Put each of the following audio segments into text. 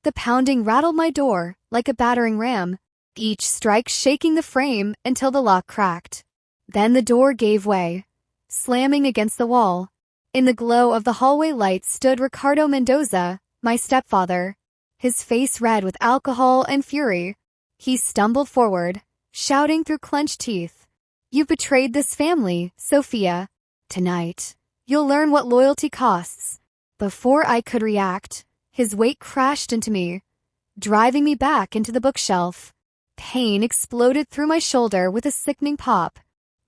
The pounding rattled my door like a battering ram, each strike shaking the frame until the lock cracked. Then the door gave way, slamming against the wall. In the glow of the hallway lights stood Ricardo Mendoza, my stepfather, his face red with alcohol and fury. He stumbled forward, shouting through clenched teeth, "You've betrayed this family, Sofia. Tonight, you'll learn what loyalty costs." Before I could react, his weight crashed into me, driving me back into the bookshelf. Pain exploded through my shoulder with a sickening pop.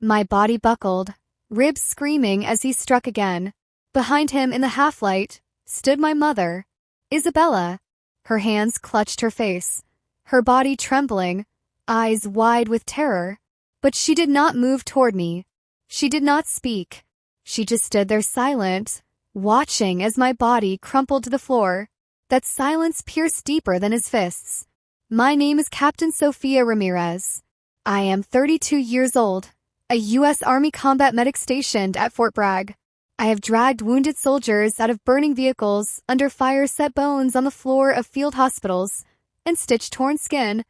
My body buckled, ribs screaming as he struck again. Behind him in the half-light stood my mother, Isabella. Her hands clutched her face, her body trembling, eyes wide with terror. But she did not move toward me. She did not speak. She just stood there silent, watching as my body crumpled to the floor. That silence pierced deeper than his fists. "My name is Captain Sofia Ramirez. I am 32 years old, a U.S. Army combat medic stationed at Fort Bragg. I have dragged wounded soldiers out of burning vehicles, under fire set bones on the floor of field hospitals, and stitched torn skin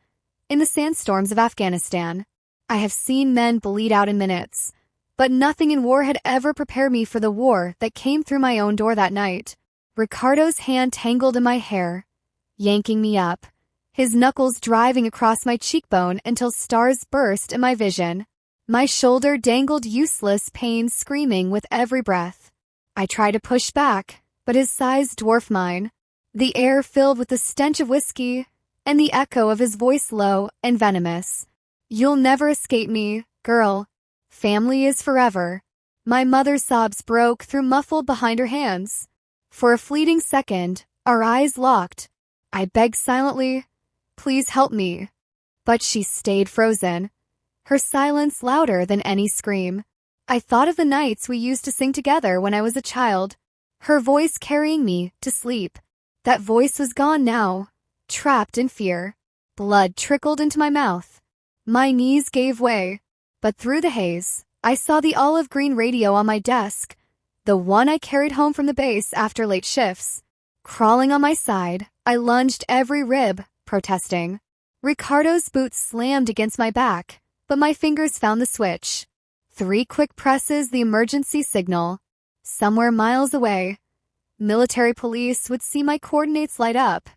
in the sandstorms of Afghanistan. I have seen men bleed out in minutes, but nothing in war had ever prepared me for the war that came through my own door that night." Ricardo's hand tangled in my hair, yanking me up, his knuckles driving across my cheekbone until stars burst in my vision. My shoulder dangled useless pain screaming with every breath. I tried to push back, but his size dwarfed mine. The air filled with the stench of whiskey, and the echo of his voice low and venomous. "You'll never escape me, girl. Family is forever." My mother's sobs broke through muffled behind her hands. For a fleeting second, our eyes locked. I begged silently, "Please help me." But she stayed frozen, her silence louder than any scream. I thought of the nights we used to sing together when I was a child, her voice carrying me to sleep. That voice was gone now, trapped in fear. Blood trickled into my mouth. My knees gave way, but through the haze, I saw the olive green radio on my desk, the one I carried home from the base after late shifts. Crawling on my side, I lunged every rib, protesting. Ricardo's boots slammed against my back, but my fingers found the switch. 3 quick presses, the emergency signal. Somewhere miles away, military police would see my coordinates light up.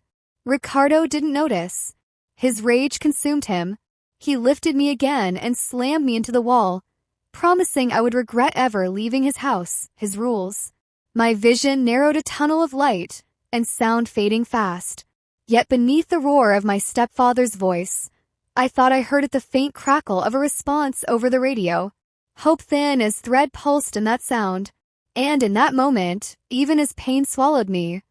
Ricardo didn't notice. His rage consumed him. He lifted me again and slammed me into the wall, promising I would regret ever leaving his house, his rules. My vision narrowed, a tunnel of light and sound fading fast. Yet beneath the roar of my stepfather's voice, I thought I heard the faint crackle of a response over the radio. Hope thin as thread pulsed in that sound. And in that moment, even as pain swallowed me,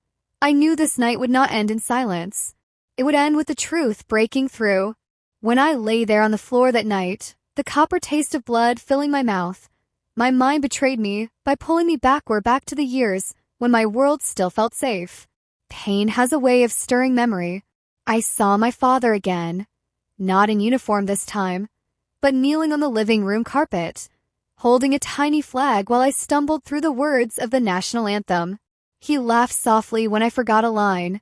I knew this night would not end in silence. It would end with the truth breaking through. When I lay there on the floor that night, the copper taste of blood filling my mouth, my mind betrayed me by pulling me back to the years when my world still felt safe. Pain has a way of stirring memory. I saw my father again, not in uniform this time, but kneeling on the living room carpet, holding a tiny flag while I stumbled through the words of the national anthem. He laughed softly when I forgot a line,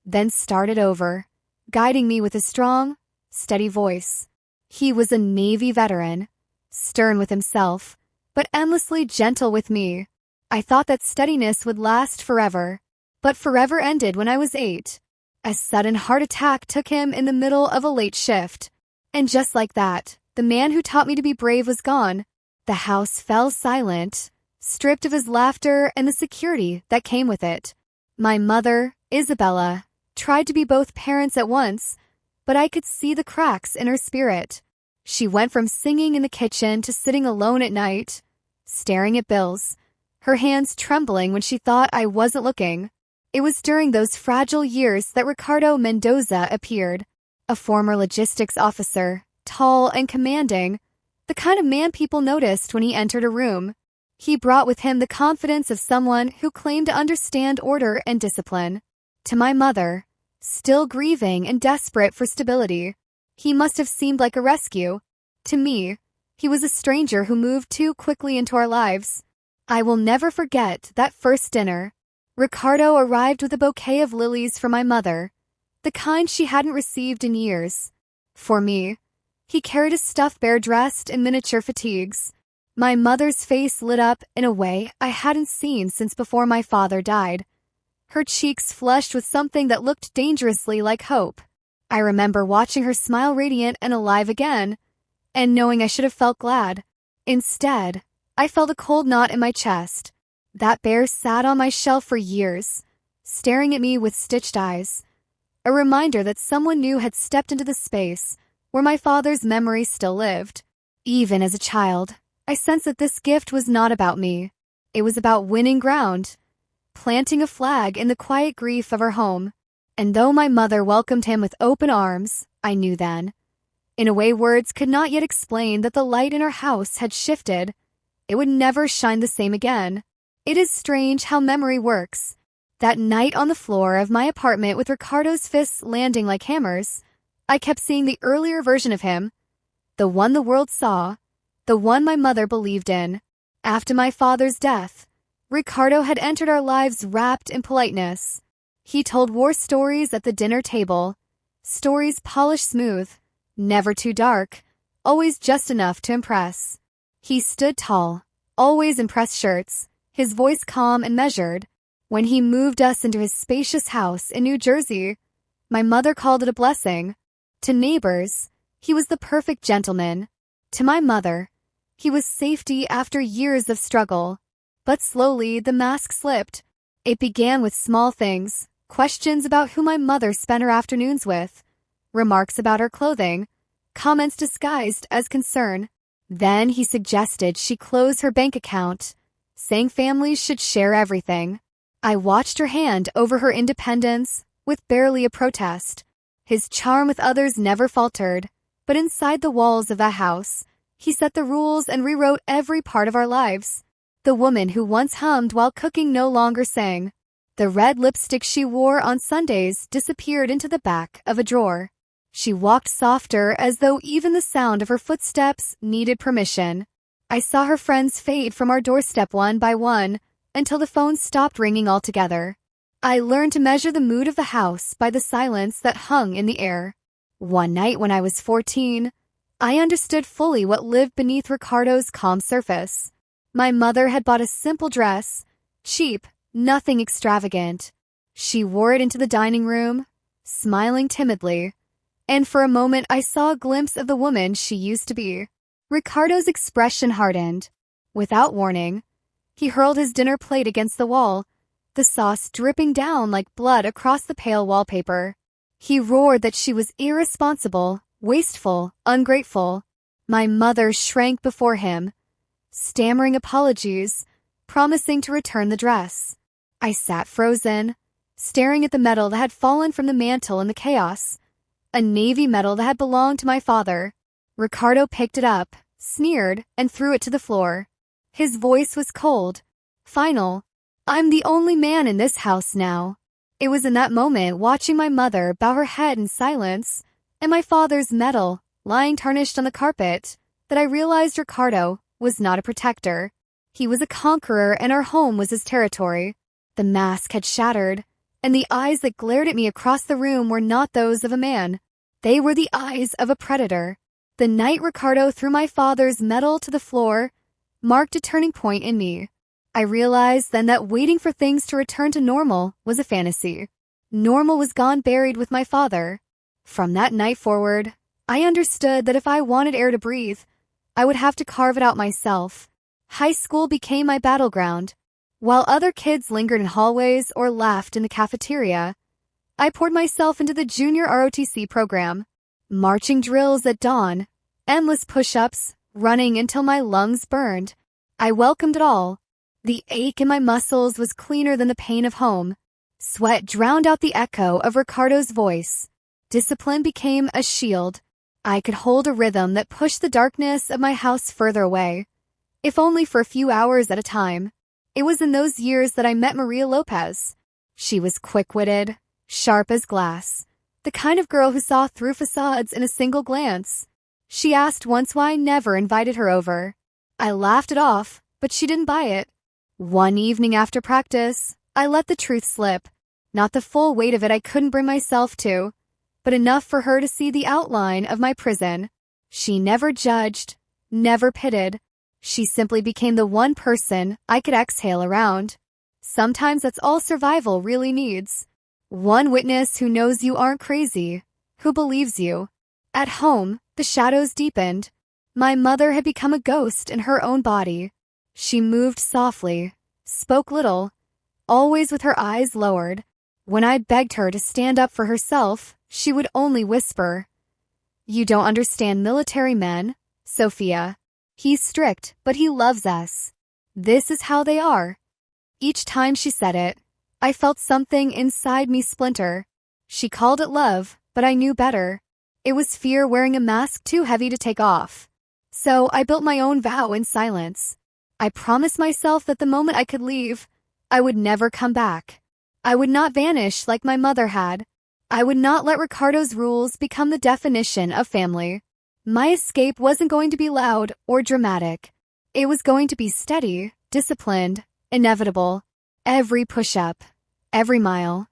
then started over, guiding me with a strong, steady voice. He was a Navy veteran, stern with himself, but endlessly gentle with me. I thought that steadiness would last forever, but forever ended when I was 8. A sudden heart attack took him in the middle of a late shift. And just like that, the man who taught me to be brave was gone. The house fell silent, stripped of his laughter and the security that came with it. My mother, Isabella, tried to be both parents at once, but I could see the cracks in her spirit. She went from singing in the kitchen to sitting alone at night, staring at bills, her hands trembling when she thought I wasn't looking. It was during those fragile years that Ricardo Mendoza appeared, a former logistics officer, tall and commanding, the kind of man people noticed when he entered a room. He brought with him the confidence of someone who claimed to understand order and discipline. To my mother, still grieving and desperate for stability, he must have seemed like a rescue. To me, he was a stranger who moved too quickly into our lives. I will never forget that first dinner. Ricardo arrived with a bouquet of lilies for my mother, the kind she hadn't received in years. For me, he carried a stuffed bear dressed in miniature fatigues. My mother's face lit up in a way I hadn't seen since before my father died. Her cheeks flushed with something that looked dangerously like hope. I remember watching her smile radiant and alive again, and knowing I should have felt glad. Instead, I felt a cold knot in my chest. That bear sat on my shelf for years, staring at me with stitched eyes. A reminder that someone new had stepped into the space where my father's memory still lived. Even as a child, I sensed that this gift was not about me. It was about winning ground, planting a flag in the quiet grief of our home. And though my mother welcomed him with open arms, I knew then, in a way words could not yet explain, that the light in our house had shifted. It would never shine the same again. It is strange how memory works. That night on the floor of my apartment with Ricardo's fists landing like hammers, I kept seeing the earlier version of him, the one the world saw, the one my mother believed in. After my father's death, Ricardo had entered our lives wrapped in politeness. He told war stories at the dinner table, stories polished smooth, never too dark, always just enough to impress. He stood tall, always in pressed shirts, his voice calm and measured. When he moved us into his spacious house in New Jersey, my mother called it a blessing. To neighbors, he was the perfect gentleman. To my mother, he was safety after years of struggle. But slowly the mask slipped. It began with small things, questions about who my mother spent her afternoons with, remarks about her clothing, comments disguised as concern. Then he suggested she close her bank account, saying families should share everything. I watched her hand over her independence with barely a protest. His charm with others never faltered, but inside the walls of that house, he set the rules and rewrote every part of our lives. The woman who once hummed while cooking no longer sang. The red lipstick she wore on Sundays disappeared into the back of a drawer. She walked softer, as though even the sound of her footsteps needed permission. I saw her friends fade from our doorstep one by one until the phone stopped ringing altogether. I learned to measure the mood of the house by the silence that hung in the air. One night when I was 14, I understood fully what lived beneath Ricardo's calm surface. My mother had bought a simple dress, cheap, nothing extravagant. She wore it into the dining room, smiling timidly, and for a moment I saw a glimpse of the woman she used to be. Ricardo's expression hardened. Without warning, he hurled his dinner plate against the wall, the sauce dripping down like blood across the pale wallpaper. He roared that she was irresponsible, wasteful, ungrateful. My mother shrank before him, stammering apologies, promising to return the dress. I sat frozen, staring at the medal that had fallen from the mantel in the chaos, a navy medal that had belonged to my father. Ricardo picked it up, sneered, and threw it to the floor. His voice was cold, final. "I'm the only man in this house now." It was in that moment, watching my mother bow her head in silence, and my father's medal lying tarnished on the carpet, that I realized Ricardo was not a protector. He was a conqueror, and our home was his territory. The mask had shattered, and the eyes that glared at me across the room were not those of a man. They were the eyes of a predator. The night Ricardo threw my father's medal to the floor marked a turning point in me. I realized then that waiting for things to return to normal was a fantasy. Normal was gone, buried with my father. From that night forward, I understood that if I wanted air to breathe, I would have to carve it out myself. High school became my battleground. While other kids lingered in hallways or laughed in the cafeteria, I poured myself into the junior ROTC program. Marching drills at dawn, endless push-ups, running until my lungs burned. I welcomed it all. The ache in my muscles was cleaner than the pain of home. Sweat drowned out the echo of Ricardo's voice. Discipline became a shield. I could hold a rhythm that pushed the darkness of my house further away, if only for a few hours at a time. It was in those years that I met Maria Lopez. She was quick-witted, sharp as glass, the kind of girl who saw through facades in a single glance. She asked once why I never invited her over. I laughed it off, but she didn't buy it. One evening after practice, I let the truth slip. Not the full weight of it, I couldn't bring myself to. but enough for her to see the outline of my prison. She never judged, never pitted. She simply became the one person I could exhale around. Sometimes that's all survival really needs. One witness who knows you aren't crazy, who believes you. At home, the shadows deepened. My mother had become a ghost in her own body. She moved softly, spoke little, always with her eyes lowered. When I begged her to stand up for herself, she would only whisper, "You don't understand military men, Sophia. He's strict, but he loves us. This is how they are." Each time she said it, I felt something inside me splinter. She called it love, but I knew better. It was fear wearing a mask too heavy to take off. So I built my own vow in silence. I promised myself that the moment I could leave, I would never come back. I would not vanish like my mother had. I would not let Ricardo's rules become the definition of family. My escape wasn't going to be loud or dramatic. It was going to be steady, disciplined, inevitable. Every push-up, every mile,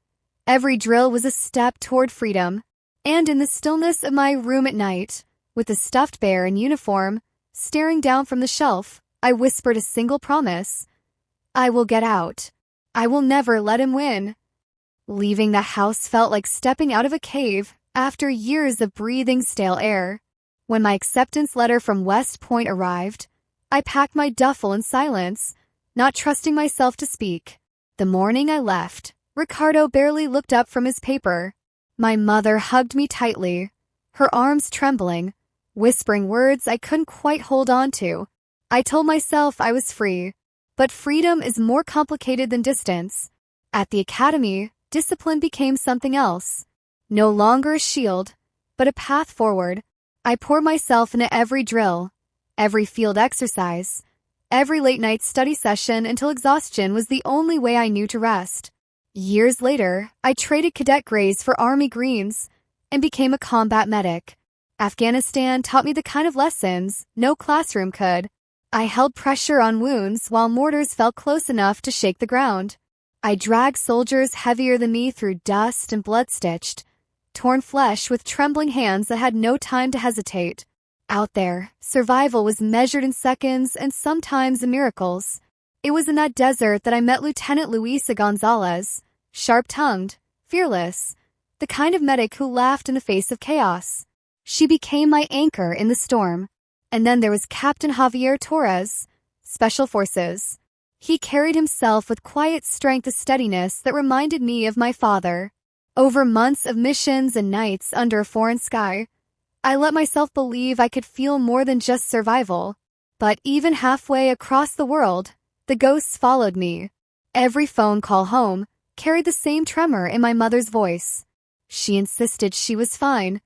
every drill was a step toward freedom. And in the stillness of my room at night, with the stuffed bear in uniform, staring down from the shelf, I whispered a single promise. I will get out. I will never let him win. Leaving the house felt like stepping out of a cave after years of breathing stale air. When my acceptance letter from West Point arrived, I packed my duffel in silence, not trusting myself to speak. The morning I left, Ricardo barely looked up from his paper. My mother hugged me tightly, her arms trembling, whispering words I couldn't quite hold on to. I told myself I was free, but freedom is more complicated than distance. At the academy, discipline became something else. No longer a shield, but a path forward. I poured myself into every drill, every field exercise, every late-night study session until exhaustion was the only way I knew to rest. Years later, I traded cadet grays for Army greens and became a combat medic. Afghanistan taught me the kind of lessons no classroom could. I held pressure on wounds while mortars fell close enough to shake the ground. I dragged soldiers heavier than me through dust and blood-stitched, torn flesh with trembling hands that had no time to hesitate. Out there, survival was measured in seconds and sometimes in miracles. It was in that desert that I met Lieutenant Luisa Gonzalez, sharp-tongued, fearless, the kind of medic who laughed in the face of chaos. She became my anchor in the storm. And then there was Captain Javier Torres, Special Forces. He carried himself with quiet strength and steadiness that reminded me of my father. Over months of missions and nights under a foreign sky, I let myself believe I could feel more than just survival. But even halfway across the world, the ghosts followed me. Every phone call home carried the same tremor in my mother's voice. She insisted she was fine,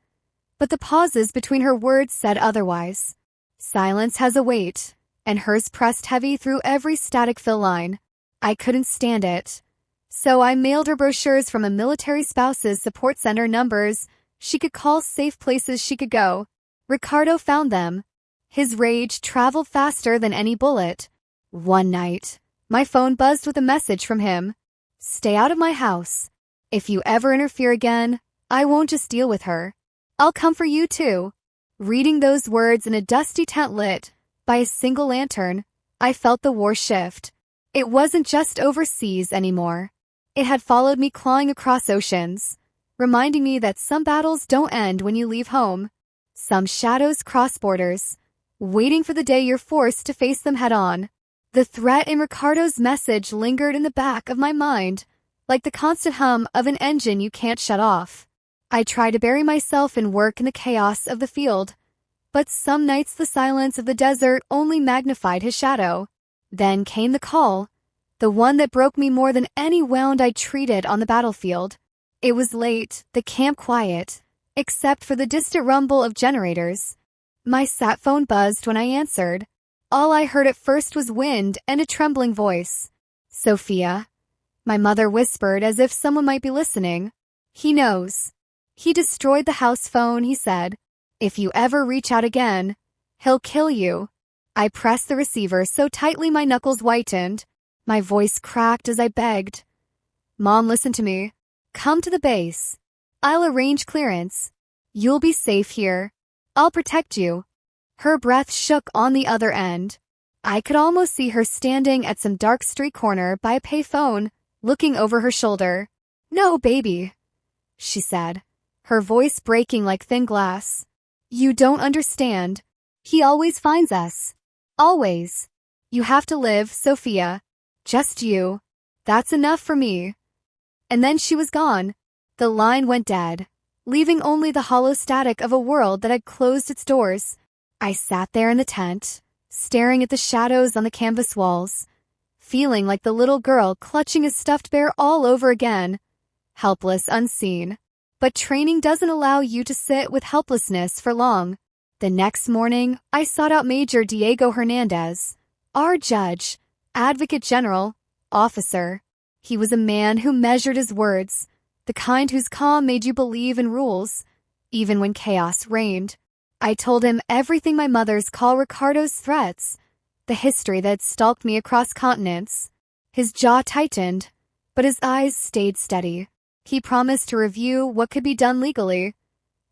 but the pauses between her words said otherwise. Silence has a weight, and hers pressed heavy through every static fill line. I couldn't stand it. So I mailed her brochures from a military spouse's support center, numbers she could call, safe places she could go. Ricardo found them. His rage traveled faster than any bullet. One night, my phone buzzed with a message from him. "Stay out of my house. If you ever interfere again, I won't just deal with her. I'll come for you too." Reading those words in a dusty tent lit by a single lantern, I felt the war shift. It wasn't just overseas anymore. It had followed me, clawing across oceans, reminding me that some battles don't end when you leave home. Some shadows cross borders, waiting for the day you're forced to face them head-on. The threat in Ricardo's message lingered in the back of my mind, like the constant hum of an engine you can't shut off. I tried to bury myself in work in the chaos of the field, but some nights the silence of the desert only magnified his shadow. Then came the call, the one that broke me more than any wound I'd treated on the battlefield. It was late, the camp quiet, except for the distant rumble of generators. My sat phone buzzed when I answered. All I heard at first was wind and a trembling voice. "Sophia," my mother whispered as if someone might be listening. "He knows. He destroyed the house phone," he said. "If you ever reach out again, he'll kill you." I pressed the receiver so tightly my knuckles whitened. My voice cracked as I begged. "Mom, listen to me. Come to the base. I'll arrange clearance. You'll be safe here. I'll protect you. Her breath shook on the other end. I could almost see her standing at some dark street corner by a payphone, looking over her shoulder. No, baby, she said, her voice breaking like thin glass. You don't understand. He always finds us. Always. You have to live, Sophia. Just you. That's enough for me. And then she was gone. The line went dead, leaving only the hollow static of a world that had closed its doors. I sat there in the tent, staring at the shadows on the canvas walls, feeling like the little girl clutching a stuffed bear all over again, helpless, unseen. But training doesn't allow you to sit with helplessness for long. The next morning, I sought out Major Diego Hernandez, our judge, advocate general, officer. He was a man who measured his words, the kind whose calm made you believe in rules, even when chaos reigned. I told him everything my mother's call Ricardo's threats, the history that had stalked me across continents. His jaw tightened, but his eyes stayed steady. He promised to review what could be done legally,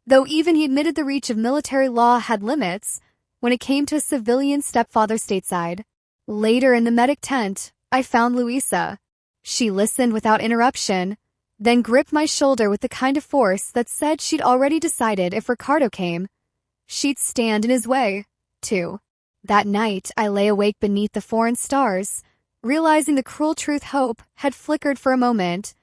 though even he admitted the reach of military law had limits when it came to a civilian stepfather stateside. Later in the medic tent, I found Luisa. She listened without interruption, then gripped my shoulder with the kind of force that said she'd already decided if Ricardo came, she'd stand in his way, too. That night, I lay awake beneath the foreign stars, realizing the cruel truth hope had flickered for a moment,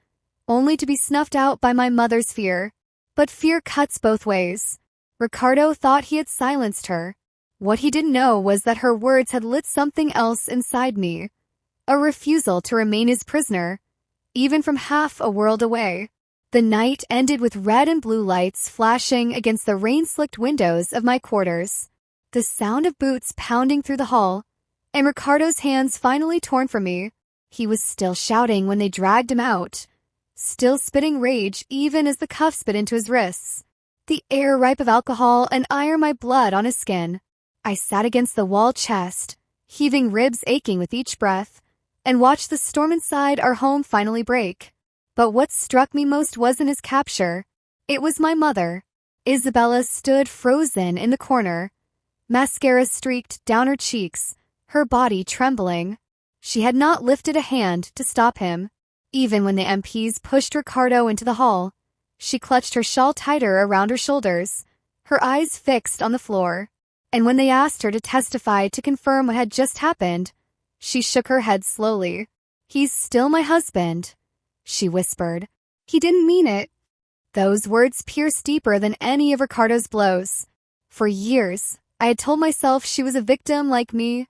only to be snuffed out by my mother's fear. But fear cuts both ways. Ricardo thought he had silenced her. What he didn't know was that her words had lit something else inside me, a refusal to remain his prisoner, even from half a world away. The night ended with red and blue lights flashing against the rain-slicked windows of my quarters, the sound of boots pounding through the hall, and Ricardo's hands finally torn from me. He was still shouting when they dragged him out, still spitting rage even as the cuffs bit into his wrists, the air ripe of alcohol and iron my blood on his skin. I sat against the wall chest, heaving ribs aching with each breath, and watched the storm inside our home finally break. But what struck me most wasn't his capture. It was my mother. Isabella stood frozen in the corner, mascara streaked down her cheeks, her body trembling. She had not lifted a hand to stop him. Even when the MPs pushed Ricardo into the hall, she clutched her shawl tighter around her shoulders, her eyes fixed on the floor. And when they asked her to testify to confirm what had just happened, she shook her head slowly. "He's still my husband," she whispered. "He didn't mean it." Those words pierced deeper than any of Ricardo's blows. For years, I had told myself she was a victim like me,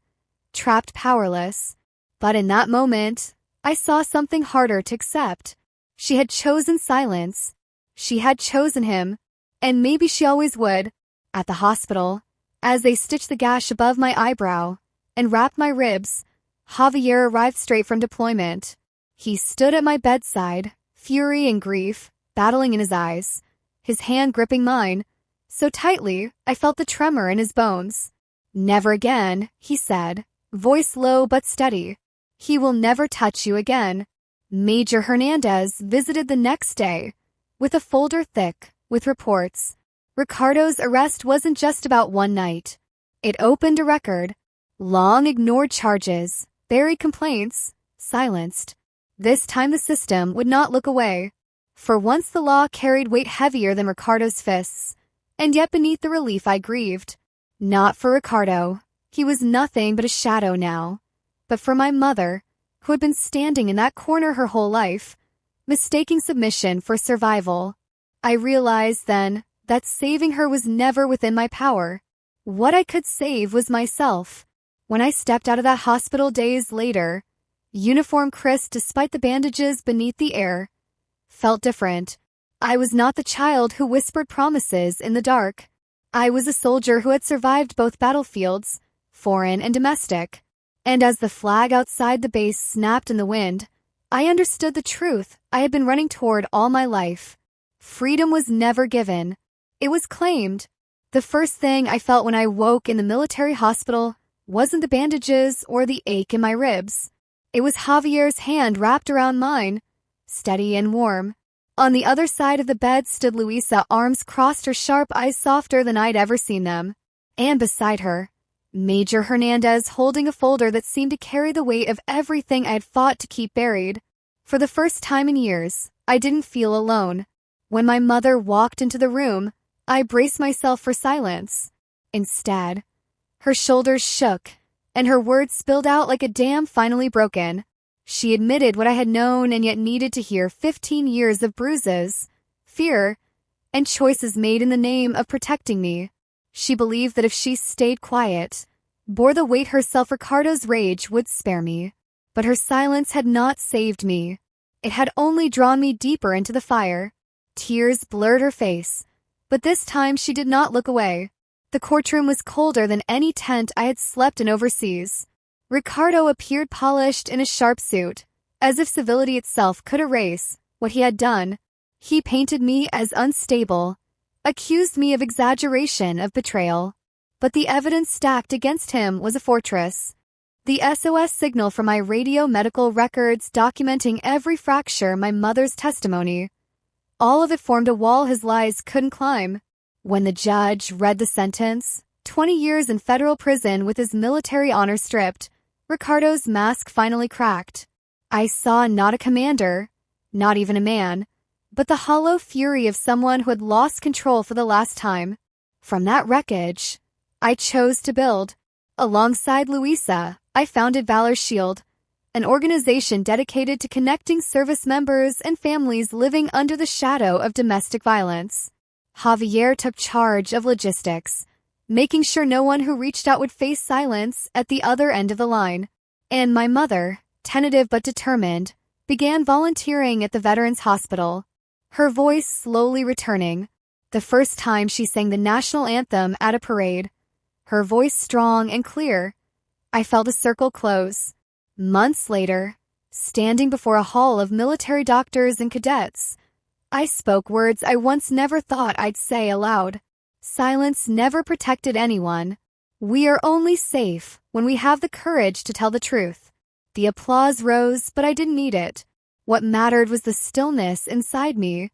trapped powerless. But in that moment, I saw something harder to accept. She had chosen silence. She had chosen him, and maybe she always would. At the hospital, as they stitched the gash above my eyebrow and wrapped my ribs, Javier arrived straight from deployment. He stood at my bedside, fury and grief battling in his eyes, his hand gripping mine, so tightly I felt the tremor in his bones. "Never again," he said, voice low but steady. "He will never touch you again." Major Hernandez visited the next day, with a folder thick with reports. Ricardo's arrest wasn't just about one night. It opened a record. Long ignored charges, buried complaints, silenced. This time the system would not look away. For once the law carried weight heavier than Ricardo's fists, and yet beneath the relief I grieved. Not for Ricardo. He was nothing but a shadow now. But for my mother, who had been standing in that corner her whole life, mistaking submission for survival. I realized then that saving her was never within my power. What I could save was myself. When I stepped out of that hospital days later, uniform crisp despite the bandages beneath the air, felt different. I was not the child who whispered promises in the dark. I was a soldier who had survived both battlefields, foreign and domestic. And as the flag outside the base snapped in the wind, I understood the truth I had been running toward all my life. Freedom was never given. It was claimed. The first thing I felt when I woke in the military hospital wasn't the bandages or the ache in my ribs. It was Javier's hand wrapped around mine, steady and warm. On the other side of the bed stood Luisa, arms crossed, her sharp eyes softer than I'd ever seen them. And beside her, Major Hernandez, holding a folder that seemed to carry the weight of everything I had fought to keep buried. For the first time in years, I didn't feel alone. When my mother walked into the room, I braced myself for silence. Instead, her shoulders shook, and her words spilled out like a dam finally broken. She admitted what I had known and yet needed to hear: 15 years of bruises, fear, and choices made in the name of protecting me. She believed that if she stayed quiet, bore the weight herself, Ricardo's rage would spare me. But her silence had not saved me. It had only drawn me deeper into the fire. Tears blurred her face, but this time she did not look away. The courtroom was colder than any tent I had slept in overseas. Ricardo appeared polished in a sharp suit, as if civility itself could erase what he had done. He painted me as unstable, accused me of exaggeration, of betrayal. But the evidence stacked against him was a fortress. The SOS signal from my radio medical records documenting every fracture, my mother's testimony. All of it formed a wall his lies couldn't climb. When the judge read the sentence, 20 years in federal prison with his military honor stripped, Ricardo's mask finally cracked. I saw not a commander, not even a man, but the hollow fury of someone who had lost control for the last time. From that wreckage, I chose to build. Alongside Luisa, I founded Valor Shield, an organization dedicated to connecting service members and families living under the shadow of domestic violence. Javier took charge of logistics, making sure no one who reached out would face silence at the other end of the line. And my mother, tentative but determined, began volunteering at the Veterans Hospital, her voice slowly returning. The first time she sang the national anthem at a parade, her voice strong and clear, I felt a circle close. Months later, standing before a hall of military doctors and cadets, I spoke words I once never thought I'd say aloud. Silence never protected anyone. We are only safe when we have the courage to tell the truth. The applause rose, but I didn't need it. What mattered was the stillness inside me.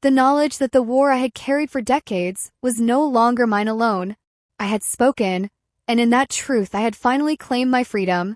The knowledge that the war I had carried for decades was no longer mine alone. I had spoken, and in that truth I had finally claimed my freedom.